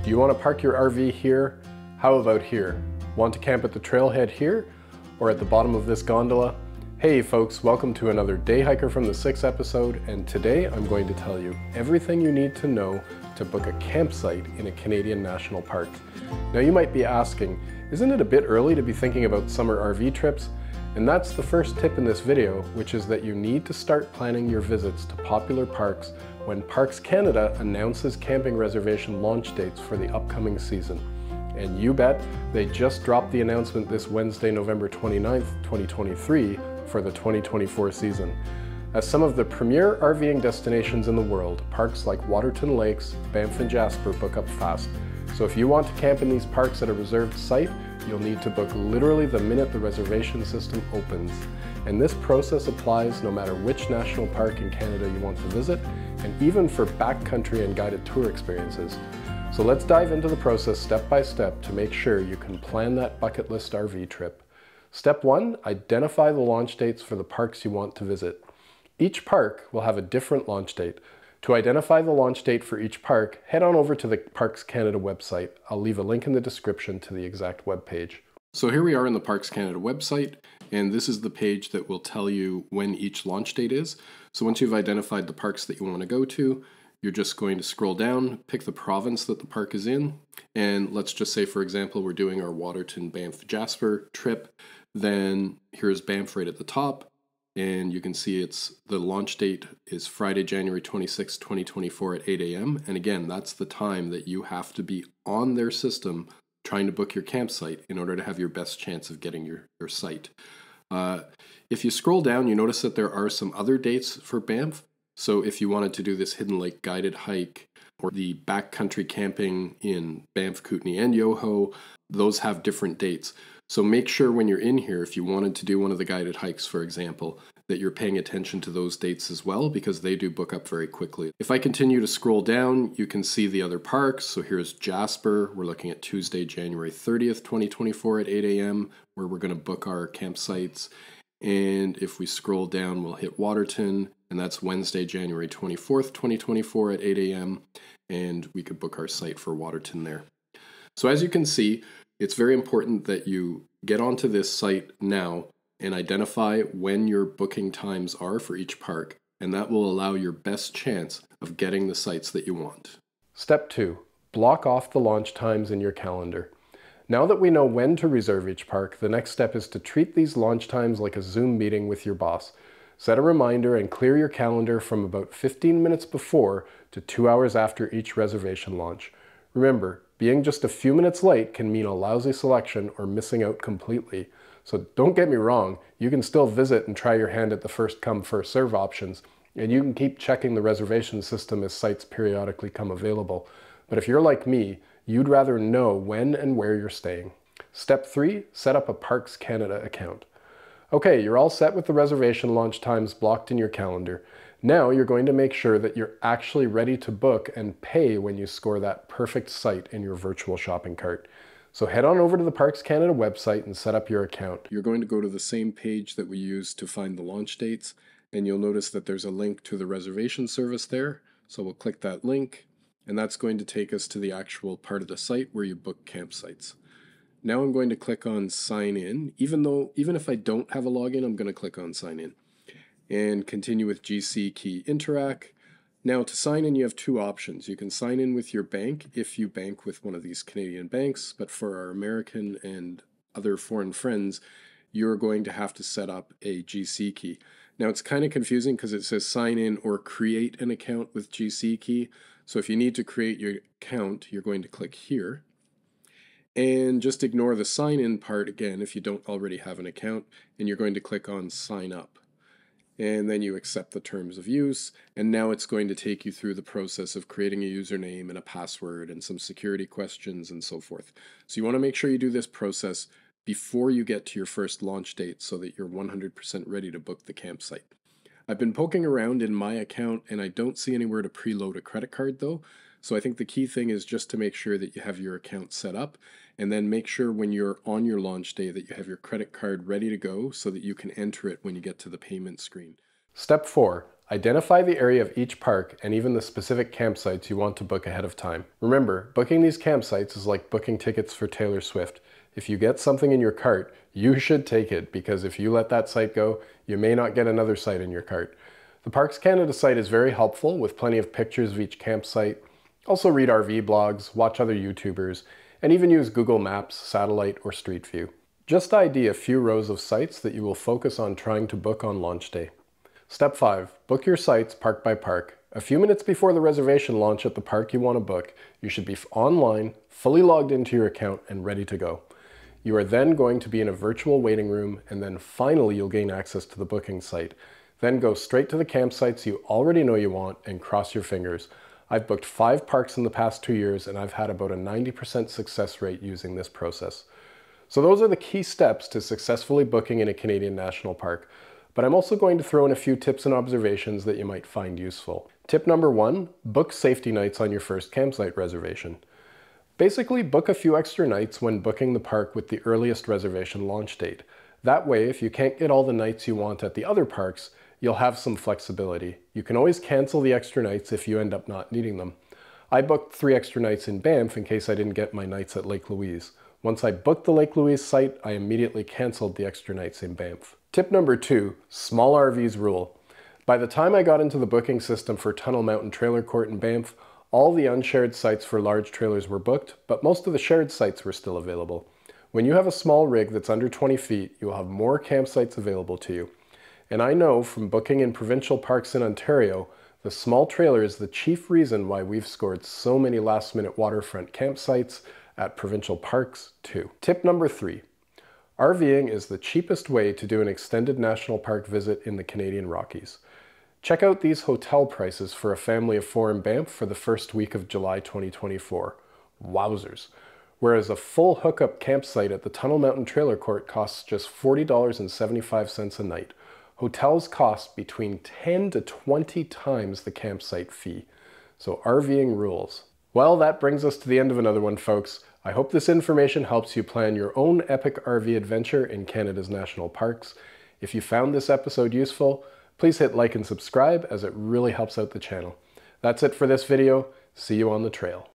Do you want to park your RV here? How about here? Want to camp at the trailhead here? Or at the bottom of this gondola? Hey folks, welcome to another Day Hiker from the 6 episode, and today I'm going to tell you everything you need to know to book a campsite in a Canadian national park. Now you might be asking, isn't it a bit early to be thinking about summer RV trips? And that's the first tip in this video, which is that you need to start planning your visits to popular parks when Parks Canada announces camping reservation launch dates for the upcoming season. And you bet, they just dropped the announcement this Wednesday, November 29th, 2023 for the 2024 season. As some of the premier RVing destinations in the world, parks like Waterton Lakes, Banff and Jasper book up fast. So if you want to camp in these parks at a reserved site, you'll need to book literally the minute the reservation system opens. And this process applies no matter which national park in Canada you want to visit, and even for backcountry and guided tour experiences. So let's dive into the process step by step to make sure you can plan that bucket list RV trip. Step 1, identify the launch dates for the parks you want to visit. Each park will have a different launch date. To identify the launch date for each park, head on over to the Parks Canada website. I'll leave a link in the description to the exact web page. So here we are in the Parks Canada website, and this is the page that will tell you when each launch date is. So once you've identified the parks that you want to go to, you're just going to scroll down, pick the province that the park is in, and let's just say, for example, we're doing our Waterton, Banff, Jasper trip. Then here's Banff right at the top. And you can see the launch date is Friday, January 26, 2024 at 8 a.m. And again, that's the time that you have to be on their system trying to book your campsite in order to have your best chance of getting your site. If you scroll down, you notice that there are some other dates for Banff. So if you wanted to do this Hidden Lake guided hike or the backcountry camping in Banff, Kootenay, and Yoho, those have different dates. So make sure when you're in here, if you wanted to do one of the guided hikes, for example, that you're paying attention to those dates as well, because they do book up very quickly. If I continue to scroll down, you can see the other parks. So here's Jasper. We're looking at Tuesday, January 30th, 2024 at 8 a.m., where we're going to book our campsites. And if we scroll down, we'll hit Waterton, and that's Wednesday, January 24th, 2024 at 8 a.m., and we could book our site for Waterton there. So as you can see, it's very important that you get onto this site now and identify when your booking times are for each park, and that will allow your best chance of getting the sites that you want. Step 2, block off the launch times in your calendar. Now that we know when to reserve each park, the next step is to treat these launch times like a Zoom meeting with your boss. Set a reminder and clear your calendar from about 15 minutes before to 2 hours after each reservation launch. Remember, being just a few minutes late can mean a lousy selection or missing out completely. So don't get me wrong, you can still visit and try your hand at the first come first serve options, and you can keep checking the reservation system as sites periodically come available. But if you're like me, you'd rather know when and where you're staying. Step 3, set up a Parks Canada account. Okay, you're all set with the reservation launch times blocked in your calendar. Now you're going to make sure that you're actually ready to book and pay when you score that perfect site in your virtual shopping cart. So head on over to the Parks Canada website and set up your account. You're going to go to the same page that we used to find the launch dates, and you'll notice that there's a link to the reservation service there. So we'll click that link, and that's going to take us to the actual part of the site where you book campsites. Now I'm going to click on sign in. Even if I don't have a login, I'm going to click on sign in. And continue with GC Key Interac. Now to sign in, you have two options. You can sign in with your bank if you bank with one of these Canadian banks, but for our American and other foreign friends, you're going to have to set up a GC key. Now it's kind of confusing because it says sign in or create an account with GC key. So if you need to create your account, you're going to click here. And just ignore the sign in part again if you don't already have an account, and you're going to click on sign up. And then you accept the terms of use, and now it's going to take you through the process of creating a username and a password and some security questions and so forth. So you want to make sure you do this process before you get to your first launch date so that you're 100% ready to book the campsite. I've been poking around in my account and I don't see anywhere to preload a credit card though. So I think the key thing is just to make sure that you have your account set up, and then make sure when you're on your launch day that you have your credit card ready to go so that you can enter it when you get to the payment screen. Step 4, Identify the area of each park and even the specific campsites you want to book ahead of time. Remember, booking these campsites is like booking tickets for Taylor Swift. If you get something in your cart, you should take it, because if you let that site go, you may not get another site in your cart. The Parks Canada site is very helpful with plenty of pictures of each campsite. Also read RV blogs, watch other YouTubers, and even use Google Maps, Satellite, or Street View. Just ID a few rows of sites that you will focus on trying to book on launch day. Step 5. Book your sites park by park. A few minutes before the reservation launch at the park you want to book, you should be online, fully logged into your account, and ready to go. You are then going to be in a virtual waiting room, and then finally you'll gain access to the booking site. Then go straight to the campsites you already know you want and cross your fingers. I've booked 5 parks in the past 2 years, and I've had about a 90% success rate using this process. So those are the key steps to successfully booking in a Canadian national park. But I'm also going to throw in a few tips and observations that you might find useful. Tip number 1, book safety nights on your first campsite reservation. Basically, book a few extra nights when booking the park with the earliest reservation launch date. That way, if you can't get all the nights you want at the other parks, you'll have some flexibility. You can always cancel the extra nights if you end up not needing them. I booked 3 extra nights in Banff in case I didn't get my nights at Lake Louise. Once I booked the Lake Louise site, I immediately canceled the extra nights in Banff. Tip number 2, small RVs rule. By the time I got into the booking system for Tunnel Mountain Trailer Court in Banff, all the unshared sites for large trailers were booked, but most of the shared sites were still available. When you have a small rig that's under 20 feet, you'll have more campsites available to you. And I know from booking in provincial parks in Ontario, the small trailer is the chief reason why we've scored so many last-minute waterfront campsites at provincial parks too. Tip number 3. RVing is the cheapest way to do an extended national park visit in the Canadian Rockies. Check out these hotel prices for a family of 4 in Banff for the first week of July 2024. Wowzers. Whereas a full hookup campsite at the Tunnel Mountain Trailer Court costs just $40.75 a night. Hotels cost between 10 to 20 times the campsite fee. So RVing rules. Well, that brings us to the end of another one, folks. I hope this information helps you plan your own epic RV adventure in Canada's national parks. If you found this episode useful, please hit like and subscribe, as it really helps out the channel. That's it for this video. See you on the trail.